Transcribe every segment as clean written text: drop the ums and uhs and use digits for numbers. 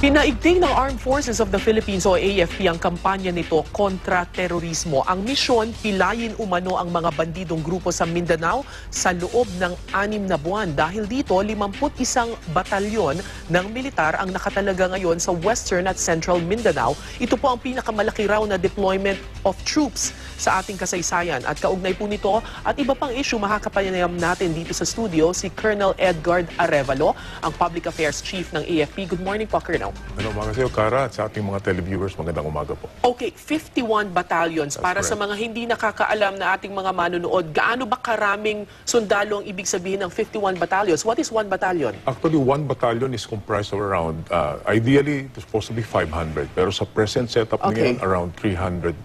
Pinaigting ng Armed Forces of the Philippines o AFP ang kampanya nito kontra terorismo. Ang misyon, pilayin umano ang mga bandidong grupo sa Mindanao sa loob ng 6 na buwan. Dahil dito, 51 batalyon ng militar ang nakatalaga ngayon sa Western at Central Mindanao. Ito po ang pinakamalaki raw na deployment of troops sa ating kasaysayan. At kaugnay po nito at iba pang issue, makakapanayam natin dito sa studio si Colonel Edgard Arevalo, ang Public Affairs Chief ng AFP. Good morning po, Colonel. Magandang umaga sa iyo, Kara, at sa ating mga televiewers, magandang umaga po. Okay, 51 battalions. Para sa mga hindi nakakaalam na ating mga manonood, gaano ba karaming sundalo ang ibig sabihin ng 51 battalions? What is one battalion? Actually, one battalion is comprised of around, ideally, it's supposed to be 500. Pero sa present setup ngayon, around 300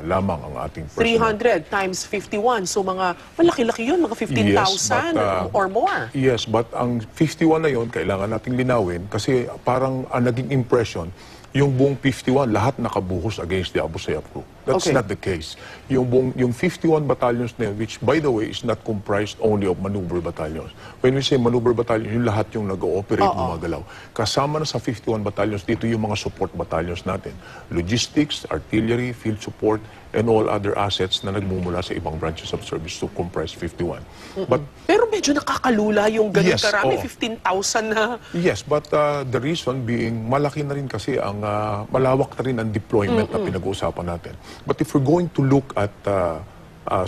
lamang ang ating personnel. 300 times 51. So mga malaki-laki yun, mga 15,000 or more. Yes, but ang 51 na yun, kailangan nating linawin kasi parang ang naging impression, yung buong 51, lahat nakabuhos against the Abu Sayyaf group. That's not the case. Yung 51 battalions na yun, which by the way is not comprised only of maneuver battalions. When we say maneuver battalions, yung lahat yung nag-ooperate, gumagalaw. Kasama na sa 51 battalions, dito yung mga support battalions natin. Logistics, artillery, field support, and all other assets na nagmumula sa ibang branches of service to comprise 51. But pero medyo nakakalula yung ganun karami, 15,000 na. Yes, but the reason being, malaki na rin kasi ang malawak na rin ang deployment na pinag-uusapan natin. But if we're going to look at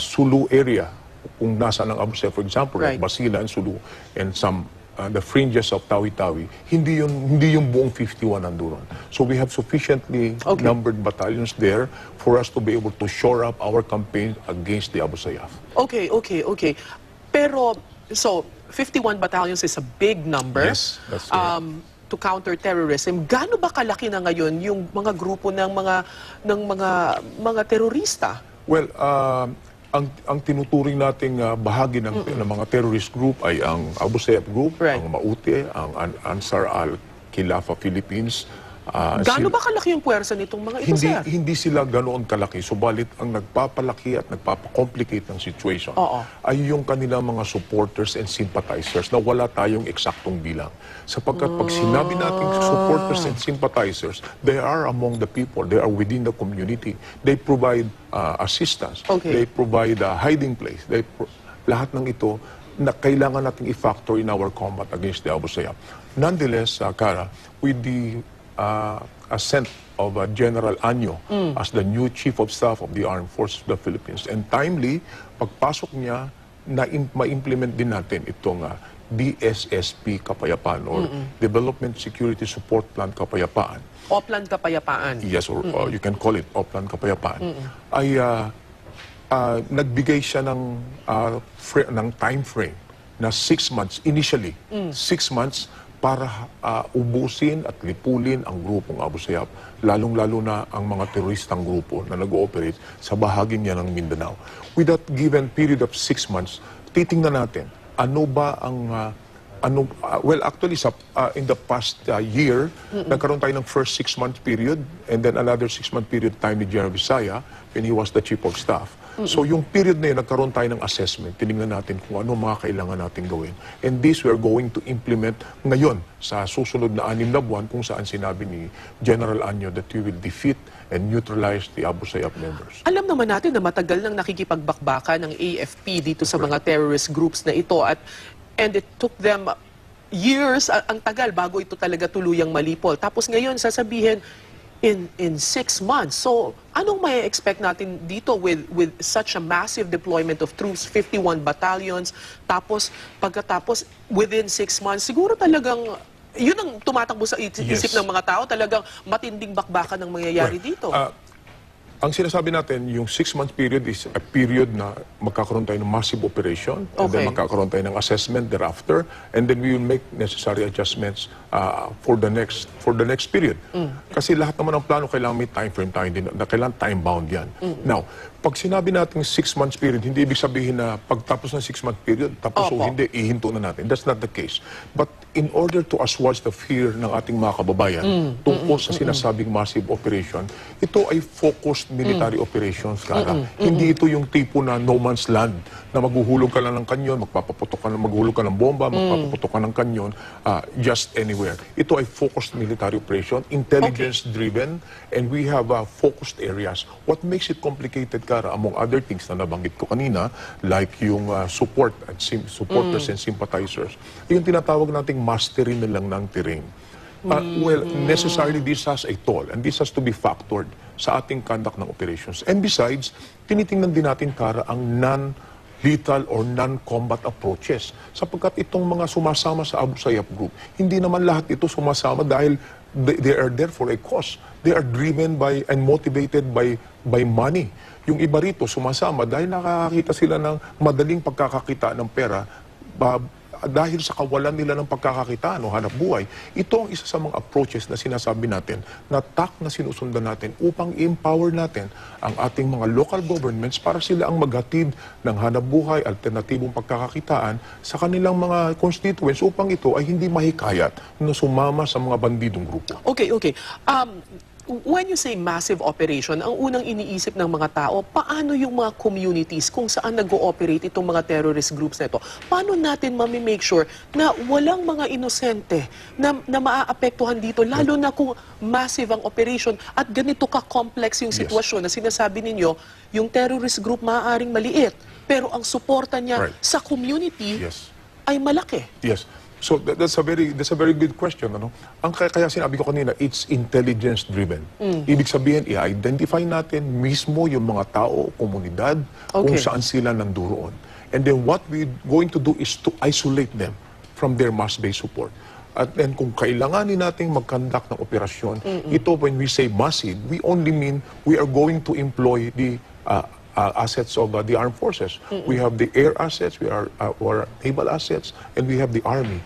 Sulu area, kung nasaan ang Abu Sayyaf, for example, like Basila and Sulu, and some the fringes of Tawi-Tawi, hindi yung buong 51 nandoon. So we have sufficiently numbered battalions there for us to be able to shore up our campaign against the Abu Sayyaf. Okay. Pero, so, 51 battalions is a big number. Yes, that's right. To counter terrorism. Gaano ba kalaki na ngayon yung mga grupo ng mga terorista? Well, ang tinuturing nating bahagi ng mga terrorist group ay ang Abu Sayyaf Group, ang Maute, ang Ansar al-Khilafa Philippines. Gaano ba kalaki yung puwersa nitong mga ito, sir? Hindi sila ganoon kalaki. Subalit ang nagpapalaki at nagpapakomplicate ng situation ay yung kanilang mga supporters and sympathizers na wala tayong eksaktong bilang. Sapagkat pag sinabi natin supporters and sympathizers, they are among the people, they are within the community. They provide assistance, they provide a hiding place. Lahat ng ito na kailangan nating i-factor in our combat against the Abu Sayyaf. Nonetheless, Kara, with the ascent of General Anyo as the new Chief of Staff of the Armed Forces of the Philippines. And timely, pagpasok niya, ma-implement din natin itong DSSP Kapayapaan or Development Security Support Plan Kapayapaan. Oplan Kapayapaan. Yes, or you can call it Oplan Kapayapaan. Ay nagbigay siya ng time frame na 6 months, initially, 6 months para ubusin at lipulin ang grupong Abu Sayyaf, lalong-lalo na ang mga teroristang grupo na nag-ooperate sa bahagi niya ng Mindanao. With that given period of 6 months, titingnan natin, ano ba ang well, actually, in the past year, nagkaroon tayo ng first 6-month period and then another 6-month period time ni General Visaya when he was the Chief of Staff. So yung period na yun, nagkaroon tayo ng assessment. Tinignan natin kung ano mga kailangan natin gawin. And this we are going to implement ngayon sa susunod na 6 na buwan kung saan sinabi ni General Anyo that we will defeat and neutralize the Abu Sayyaf members. Alam naman natin na matagal nang nakikipagbakbakan ng AFP dito sa mga terrorist groups na ito and it took them years, ang tagal bago ito talaga tuluyang malipol. Tapos ngayon sasabihin in 6 months. So, anong may expect natin dito with such a massive deployment of troops, 51 battalions, tapos pagkatapos within 6 months, siguro talagang yun ang tumatakbo sa isip ng mga tao, talagang matinding bakbakan ang mangyayari dito. Ang sinasabi natin, yung 6-month period is a period na magkakaroon tayo ng massive operation and then magkakaroon tayo ng assessment thereafter and then we will make necessary adjustments for the next period. Kasi lahat naman ng plano kailangan may time frame tayo din, kailangan time bound yan. Now, pag sinabi natin 6 months period, hindi ibig sabihin na pagtapos ng 6-month period, tapos hindi, ihinto na natin. That's not the case. But in order to assuage the fear ng ating mga kababayan tungkol sa sinasabing massive operation, ito ay focused military operations, Kara. Hindi ito yung tipo na no man's land na maghuhulog ka lang ng kanyon, maghulog ka ng bomba, magpapaputok ka ng kanyon, just anywhere everywhere. Ito ay focused military operation, intelligence-driven, and we have focused areas. What makes it complicated, Kara, among other things na nabanggit ko kanina, like yung support at supporters and sympathizers, yung tinatawag nating mastery na lang ng terrain. Well, necessarily this has a toll and this has to be factored sa ating conduct ng operations. And besides, tinitingnan din natin, Kara, ang non-lethal or non-combat approaches. Sapagkat itong mga sumasama sa Abu Sayyaf Group, hindi naman lahat ito sumasama dahil they are there for a cause. They are driven by and motivated by money. Yung iba rito sumasama dahil nakakakita sila ng madaling pagkakakita ng pera dahil sa kawalan nila ng pagkakakitaan o hanap buhay. Ito ang isa sa mga approaches na sinasabi natin na na sinusundan natin upang i-empower natin ang ating mga local governments para sila ang maghatid ng hanap buhay, alternatibong pagkakakitaan sa kanilang mga constituents upang ito ay hindi mahikayat na sumama sa mga bandidong grupo. Okay. When you say massive operation, ang unang iniisip ng mga tao, paano yung mga communities kung saan nag-ooperate itong mga terrorist groups na ito? Paano natin make sure na walang mga inosente na maaapektuhan dito, lalo na kung massive ang operation at ganito ka-complex yung sitwasyon na sinasabi ninyo, yung terrorist group maaaring maliit, pero ang suporta niya sa community ay malaki. Yes. So that's a very good question, ano? Ang kaya sinabi ko kanina, it's intelligence driven. Ibig sabihin, i-identify natin mismo yung mga tao, komunidad, kung saan sila nanduroon. And then what we're going to do is to isolate them from their mass-based support. At then kung kailanganin nating mag-conduct ng operasyon, ito when we say massive, we only mean we are going to employ the assets of the armed forces. We have the air assets, we are our naval assets, and we have the army.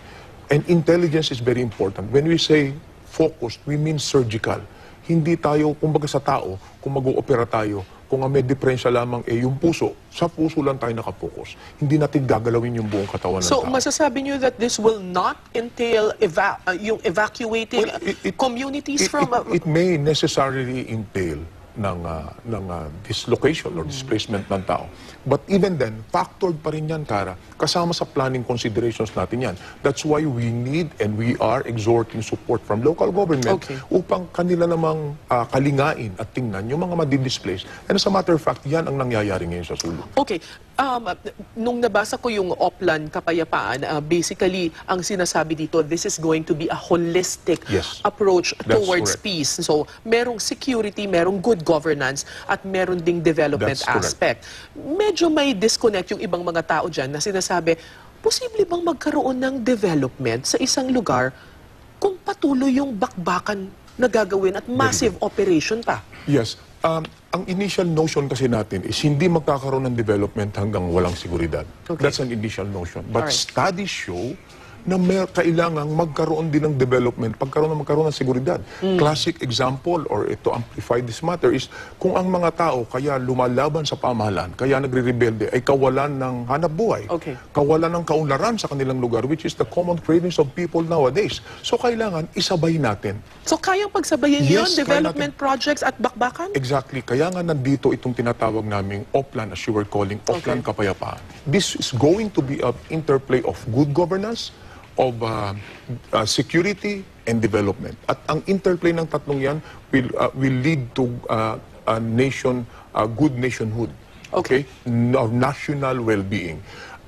And intelligence is very important. When we say focused, we mean surgical. Hindi tayo, kumbaga sa tao, kung mag-oopera tayo, kung may diferensya lamang yung puso, sa puso lang tayo nakapokus. Hindi natin gagalawin yung buong katawan ng tao. So, masasabi niyo that this will not entail yung evacuating communities from... It may necessarily entail ng dislocation or displacement ng tao. But even then, factored pa rin yan, Kara, kasama sa planning considerations natin yan. That's why we need and we are exhorting support from local government upang kanila namang kalingain at tingnan yung mga madi-displace. And as a matter of fact, yan ang nangyayari ngayon sa sulok. Okay. Nung nabasa ko yung Oplan Kapayapaan, basically, ang sinasabi dito, this is going to be a holistic approach towards peace. So, merong security, merong good governance, at meron ding development aspect. Medyo may disconnect yung ibang mga tao dyan na sinasabi, posible bang magkaroon ng development sa isang lugar kung patuloy yung bakbakan na gagawin at massive operation pa? Yes. Ang initial notion kasi natin is hindi magkakaroon ng development hanggang walang seguridad. That's an initial notion. But studies show na kailangang magkaroon din ng development magkaroon ng seguridad. Classic example or to amplify this matter is kung ang mga tao kaya lumalaban sa pamahalaan, kaya nagre-rebelde ay kawalan ng hanap buhay, kawalan ng kaunlaran sa kanilang lugar, which is the common cravings of people nowadays. So kailangan isabay natin. So kayang pagsabayin yun, development projects at bakbakan? Exactly. Kaya nga nandito itong tinatawag naming Oplan, as you were calling, Oplan Kapayapaan. This is going to be an interplay of good governance, of security and development. At ang interplay ng tatlong yan will lead to good nationhood. Okay? National well-being.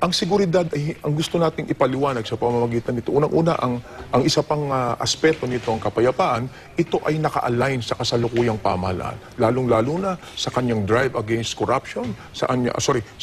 Ang seguridad ay ang gusto nating ipaliwanag sa pamamagitan nito. Unang-una, ang isa pang aspeto nito, ang kapayapaan, ito ay naka-align sa kasalukuyang pamahalaan. Lalong-lalo na sa kanyang drive against corruption, sa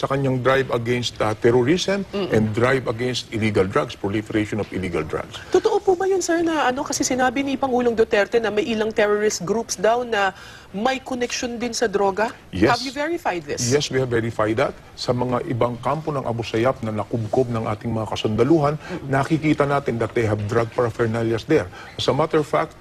kanyang drive against terrorism and drive against illegal drugs, proliferation of illegal drugs. Totoo po ba yun, sir, na kasi sinabi ni Pangulong Duterte na may ilang terrorist groups daw na may connection din sa droga? Yes. Have you verified this? Yes, we have verified that. Sa mga ibang kampo ng Abu Sayyaf na nakubkob ng ating mga kasundaluhan, nakikita natin that they have drug paraphernalias there. As a matter of fact,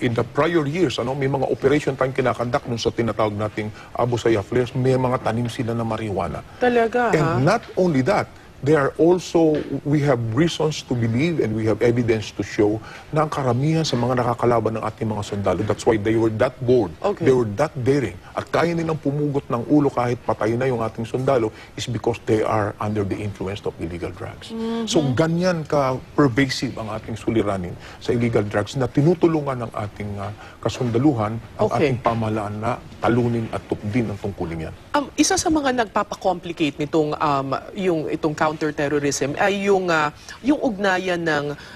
in the prior years, may mga operation tayong kinakandak dun sa tinatawag nating Abu Sayyaf flares, may mga tanim sila na marijuana. Talaga, And not only that, we have reasons to believe and we have evidence to show na ang karamihan sa mga nakakalaban ng ating mga sundalo, that's why they were that bold, Okay. they were that daring, at kaya nilang pumugot ng ulo kahit patay na yung ating sundalo is because they are under the influence of illegal drugs. So ganyan ka-pervasive ang ating suliranin sa illegal drugs na tinutulungan ng ating kasundaluhan ang Okay. ating pamahalaan na talunin at tupdin ang tungkulin yan. Isa sa mga nagpapakomplicate nitong itong counterterrorism ay yung ugnayan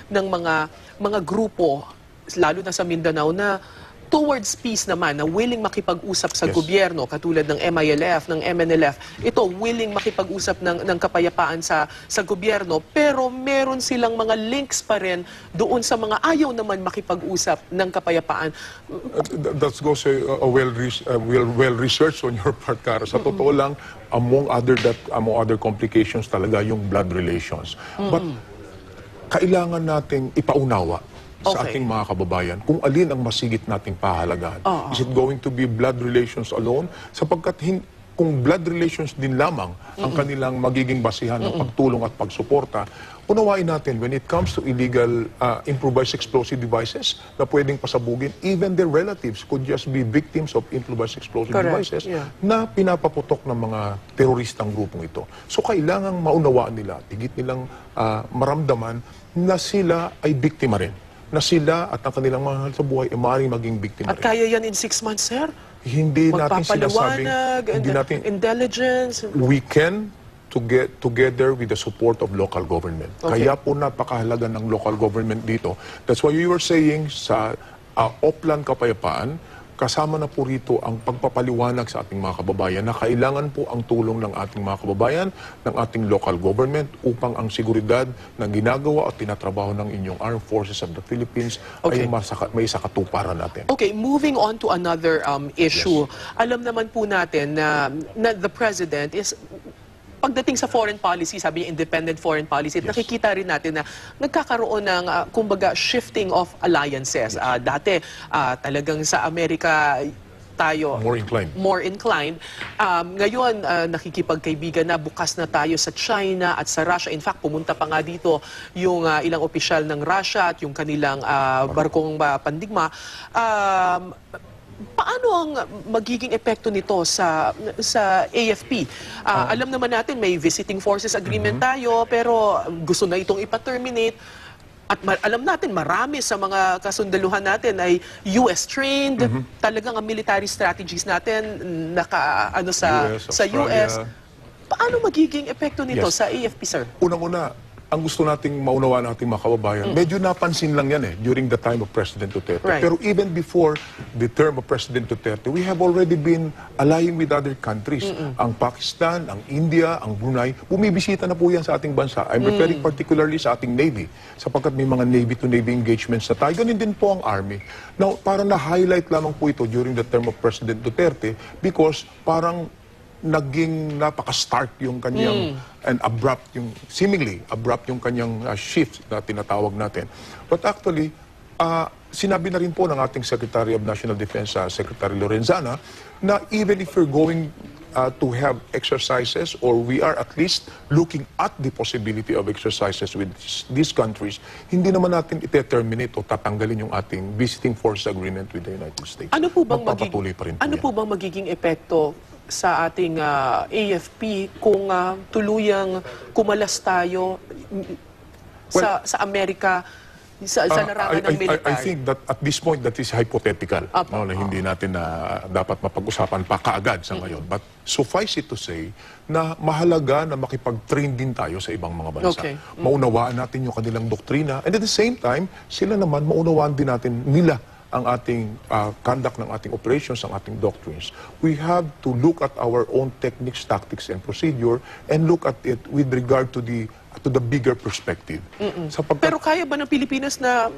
ng mga grupo lalo na sa Mindanao na towards peace naman, na willing makipag-usap sa Yes. gobyerno katulad ng MILF, ng MNLF. Ito willing makipag-usap ng kapayapaan sa gobyerno, pero meron silang mga links pa rin doon sa mga ayaw naman makipag-usap ng kapayapaan. That goes well researched on your part, Cara. Sa totoo lang, among other complications talaga yung blood relations. But kailangan nating ipaunawa sa Okay. ating mga kababayan kung alin ang masigit nating pahalagahan. Is it going to be blood relations alone? Sapagkat kung blood relations din lamang ang kanilang magiging basihan ng pagtulong at pagsuporta, unawain natin when it comes to illegal improvised explosive devices na pwedeng pasabugin, even their relatives could just be victims of improvised explosive Correct. devices Yeah. na pinapaputok ng mga teroristang grupong ito. So kailangang maunawaan nila, higit nilang maramdaman na sila ay biktima rin. Na sila at ang kanilang mahal sa buhay ay maaaring maging biktima At rin. kaya yan in 6 months, sir? Hindi natin sinasabing, Magpapaliwanag, hindi natin, intelligence. we can together with the support of local government. Okay. Kaya po napakahalaga ng local government dito. That's why you were saying sa Oplan Kapayapaan, kasama na po rito ang pagpapaliwanag sa ating mga kababayan na kailangan po ang tulong ng ating mga kababayan, ng ating local government upang ang seguridad na ginagawa at tinatrabaho ng inyong Armed Forces of the Philippines Okay. ay may sakatuparan natin. Okay, moving on to another issue. Alam naman po natin na the President is, pagdating sa foreign policy, sabi niya independent foreign policy, Yes. nakikita rin natin na nagkakaroon ng, kumbaga, shifting of alliances. Dati, talagang sa Amerika, tayo More inclined. Ngayon, nakikipagkaibigan na, bukas na tayo sa China at sa Russia. In fact, pumunta pa nga dito yung ilang opisyal ng Russia at yung kanilang barkong pandigma. Paano ang magiging epekto nito sa AFP? Alam naman natin may visiting forces agreement tayo, pero gusto na itong ipa-terminate. At alam natin marami sa mga kasundaluhan natin ay US trained. Talagang ang military strategies natin US, sa US. Australia. Paano magiging epekto nito Yes. sa AFP, sir? Unang-una, ang gusto nating maunawaan ng ating mga kababayan, medyo napansin lang yan during the time of President Duterte. Right. Pero even before the term of President Duterte, we have already been allying with other countries. Ang Pakistan, ang India, ang Brunei, bumibisita na po yan sa ating bansa. I'm referring particularly sa ating Navy, sapagkat may mga Navy-to-Navy engagements na tayo. Ganun din po ang Army. Now, parang na-highlight lamang po ito during the term of President Duterte because parang naging napaka-stark yung kanyang and seemingly abrupt yung kanyang shift na tinatawag natin. But actually, sinabi na rin po ng ating Secretary of National Defense, Secretary Lorenzana, na even if we're going to have exercises or we are at least looking at the possibility of exercises with these countries, hindi naman natin ite-terminate o tatanggalin yung ating visiting force agreement with the United States. Ano po bang Magpapatuloy pa rin po yan. magiging epekto sa ating AFP kung tuluyang kumalas tayo sa Amerika sa larangan ng military? I think that at this point that is hypothetical. Apo. Na hindi natin dapat mapag-usapan pa kaagad sa ngayon. But suffice it to say na mahalaga na makipag-train din tayo sa ibang mga bansa. Okay. Maunawaan natin yung kanilang doktrina and at the same time, sila naman maunawaan din natin nila ang ating conduct ng ating operations, ang ating doctrines. We have to look at our own techniques, tactics, and procedure and look at it with regard to the bigger perspective. Sapagkat, Pero kaya ba ng Pilipinas na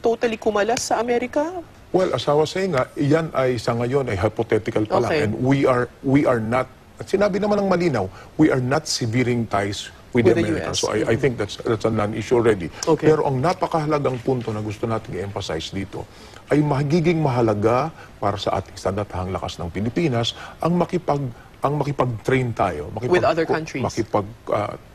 totally kumalas sa Amerika? well, as I was saying nga, yan ay sa ngayon ay hypothetical pa lang. Okay. And we are not, at sinabi naman ng malinaw, we are not severing ties with the With the Americans. US. So I think that's a non-issue already. Okay. Pero ang napakahalagang punto na gusto natin i-emphasize dito ay magiging mahalaga para sa ating sandatahang lakas ng Pilipinas ang makipag-train tayo. With other countries.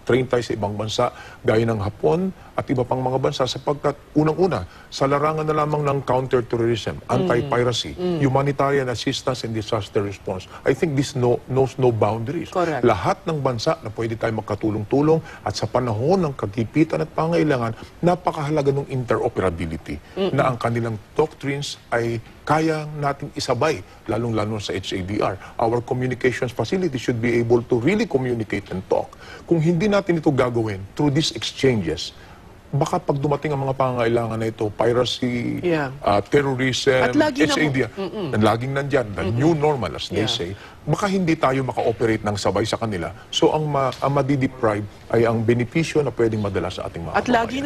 mag-train tayo sa ibang bansa, gaya ng Hapon at iba pang mga bansa, sapagkat unang-una, sa larangan na lamang ng counter-terrorism, anti-piracy, humanitarian assistance and disaster response, I think this knows no boundaries. Correct. Lahat ng bansa na pwede tayo magkatulong-tulong at sa panahon ng kagipitan at pangailangan, napakahalaga ng interoperability na ang kanilang doctrines ay kaya nating isabay, lalong-lalo sa HADR. Our communications facility should be able to really communicate and talk. Kung hindi natin ito gagawin through these exchanges, baka pag dumating ang mga pangangailangan na ito, piracy, terrorism, At lagi HADR, na laging nandyan, the new normal as they say, baka hindi tayo maka-operate ng sabay sa kanila. So ang madideprive ay ang benepisyo na pwedeng madala sa ating mga At lagi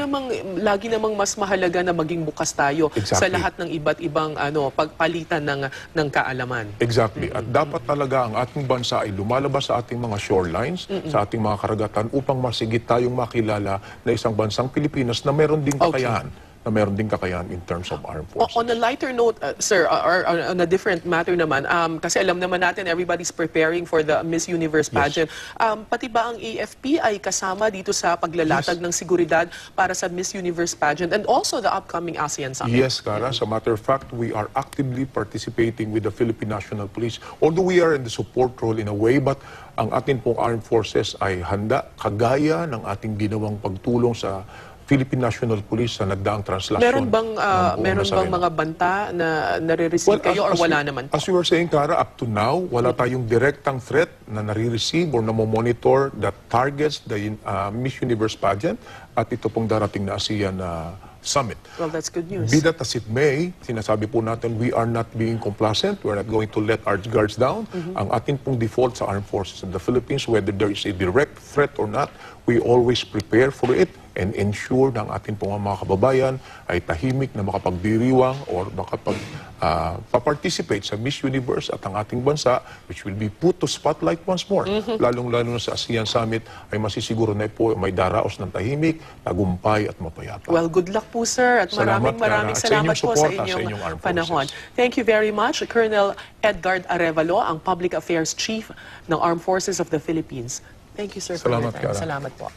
namang mas mahalaga na maging bukas tayo sa Exactly. lahat ng iba't ibang pagpalitan ng kaalaman. Exactly. At dapat talaga ang ating bansa ay lumalabas sa ating mga shorelines, sa ating mga karagatan upang masigit tayong makilala na isang bansang Pilipinas na meron ding kakayahan. Na meron ding kakayahan in terms of armed forces. On a lighter note, sir, or on a different matter naman, kasi alam naman natin everybody's preparing for the Miss Universe pageant. Pati ba ang AFP ay kasama dito sa paglalatag ng seguridad para sa Miss Universe pageant and also the upcoming ASEAN Summit? Yes, Cara. As a matter of fact, we are actively participating with the Philippine National Police. Although we are in the support role in a way, but ang ating pong armed forces ay handa, kagaya ng ating ginawang pagtulong sa Philippine National Police sa nagdaang translasyon. Meron bang mga banta na nare-receive kayo or wala naman? As we were saying, Cara, up to now, wala tayong direktang threat na nare-receive or namomonitor that targets the Miss Universe pageant at ito pong darating na ASEAN Summit. Well, that's good news. Be that as it may, sinasabi po natin, we are not being complacent. We're not going to let our guards down. Ang ating pong default sa armed forces of the Philippines, whether there is a direct threat or not, we always prepare for it and ensure na ang ating pong mga kababayan ay tahimik na makapagdiriwang or makapag-participate sa Miss Universe at ang ating bansa, which will be put to spotlight once more. Lalong-lalo na sa ASEAN Summit ay masisiguro na po may daraos ng tahimik, tagumpay at mapayapa. Well, good luck po, sir. At Salamat, maraming Cara. At sa salamat inyong po sa suporta sa inyong inyong armed panahon. forces. Thank you very much, Colonel Edgard Arevalo, ang Public Affairs Chief ng Armed Forces of the Philippines. Thank you, sir, for your Salamat, time. Cara. Salamat po.